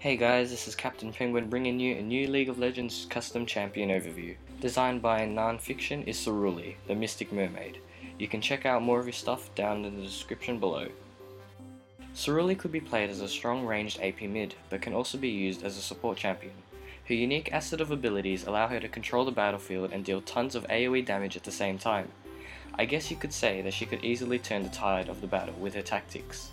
Hey guys, this is Captain Penguin bringing you a new League of Legends custom champion overview. Designed by Nhan-Fiction is Cerule, the Mystic Mermaid. You can check out more of his stuff down in the description below. Cerule could be played as a strong ranged AP mid, but can also be used as a support champion. Her unique asset of abilities allow her to control the battlefield and deal tons of AoE damage at the same time. I guess you could say that she could easily turn the tide of the battle with her tactics.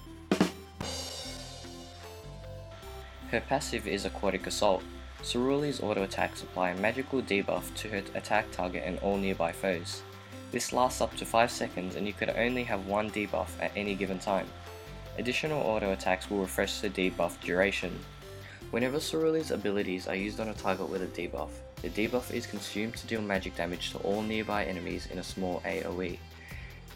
Her passive is Aquatic Assault. Cerule's auto attacks apply a magical debuff to her attack target and all nearby foes. This lasts up to 5 seconds and you could only have one debuff at any given time. Additional auto attacks will refresh the debuff duration. Whenever Cerule's abilities are used on a target with a debuff, the debuff is consumed to deal magic damage to all nearby enemies in a small AoE.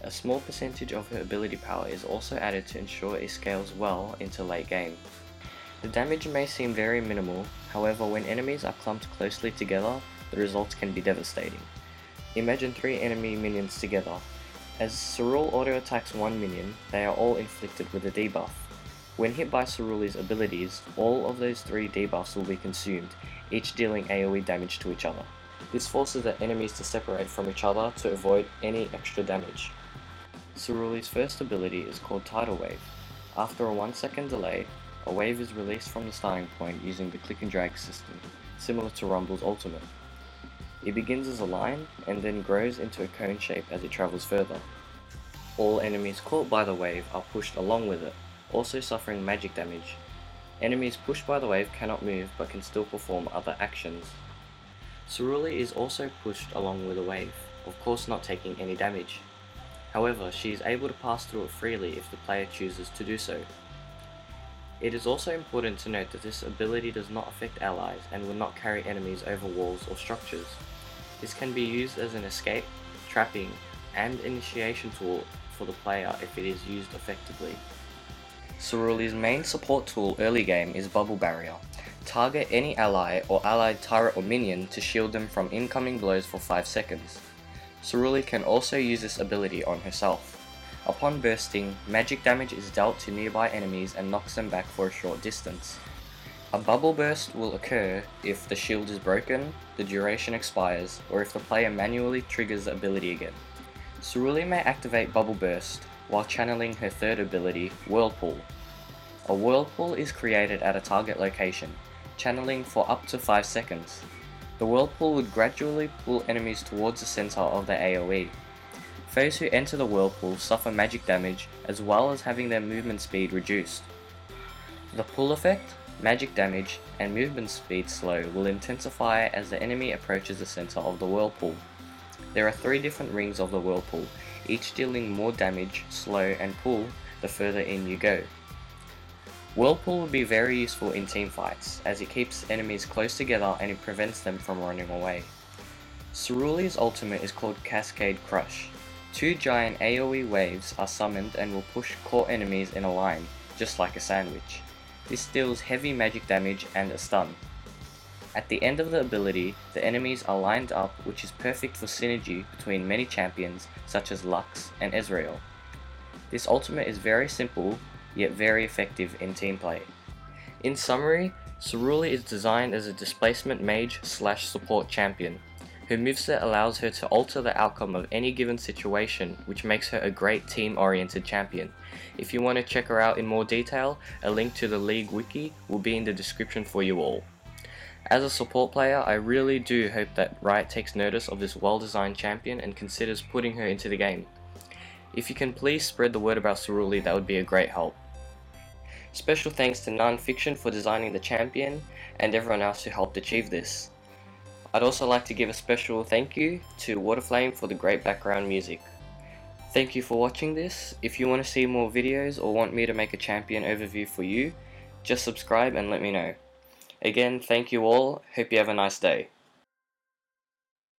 A small percentage of her ability power is also added to ensure it scales well into late game. The damage may seem very minimal, however when enemies are clumped closely together, the results can be devastating. Imagine 3 enemy minions together. As Cerule auto attacks one minion, they are all inflicted with a debuff. When hit by Cerule's abilities, all of those 3 debuffs will be consumed, each dealing AoE damage to each other. This forces the enemies to separate from each other to avoid any extra damage. Cerule's first ability is called Tidal Wave. After a 1 second delay, a wave is released from the starting point using the click and drag system, similar to Rumble's ultimate. It begins as a line and then grows into a cone shape as it travels further. All enemies caught by the wave are pushed along with it, also suffering magic damage. Enemies pushed by the wave cannot move but can still perform other actions. Cerule is also pushed along with a wave, of course not taking any damage. However, she is able to pass through it freely if the player chooses to do so. It is also important to note that this ability does not affect allies and will not carry enemies over walls or structures. This can be used as an escape, trapping, and initiation tool for the player if it is used effectively. Cerule's main support tool early game is Bubble Barrier. Target any ally or allied turret or minion to shield them from incoming blows for 5 seconds. Cerule can also use this ability on herself. Upon bursting, magic damage is dealt to nearby enemies and knocks them back for a short distance. A bubble burst will occur if the shield is broken, the duration expires, or if the player manually triggers the ability again. Cerule may activate Bubble Burst while channeling her third ability, Whirlpool. A whirlpool is created at a target location, channeling for up to 5 seconds. The whirlpool would gradually pull enemies towards the center of the AoE. Foes who enter the whirlpool suffer magic damage as well as having their movement speed reduced. The pull effect, magic damage, and movement speed slow will intensify as the enemy approaches the center of the whirlpool. There are 3 different rings of the whirlpool, each dealing more damage, slow, and pull the further in you go. Whirlpool will be very useful in teamfights as it keeps enemies close together and it prevents them from running away. Cerule's ultimate is called Cascade Crush. 2 giant AoE waves are summoned and will push core enemies in a line, just like a sandwich. This deals heavy magic damage and a stun. At the end of the ability, the enemies are lined up, which is perfect for synergy between many champions such as Lux and Ezreal. This ultimate is very simple, yet very effective in team play. In summary, Cerule is designed as a displacement mage/support champion. Her moveset allows her to alter the outcome of any given situation, which makes her a great team-oriented champion. If you want to check her out in more detail, a link to the League Wiki will be in the description for you all. As a support player, I really do hope that Riot takes notice of this well-designed champion and considers putting her into the game. If you can please spread the word about Cerule, that would be a great help. Special thanks to Nhan-Fiction for designing the champion, and everyone else who helped achieve this. I'd also like to give a special thank you to Waterflame for the great background music. Thank you for watching this. If you want to see more videos or want me to make a champion overview for you, just subscribe and let me know. Again, thank you all. Hope you have a nice day.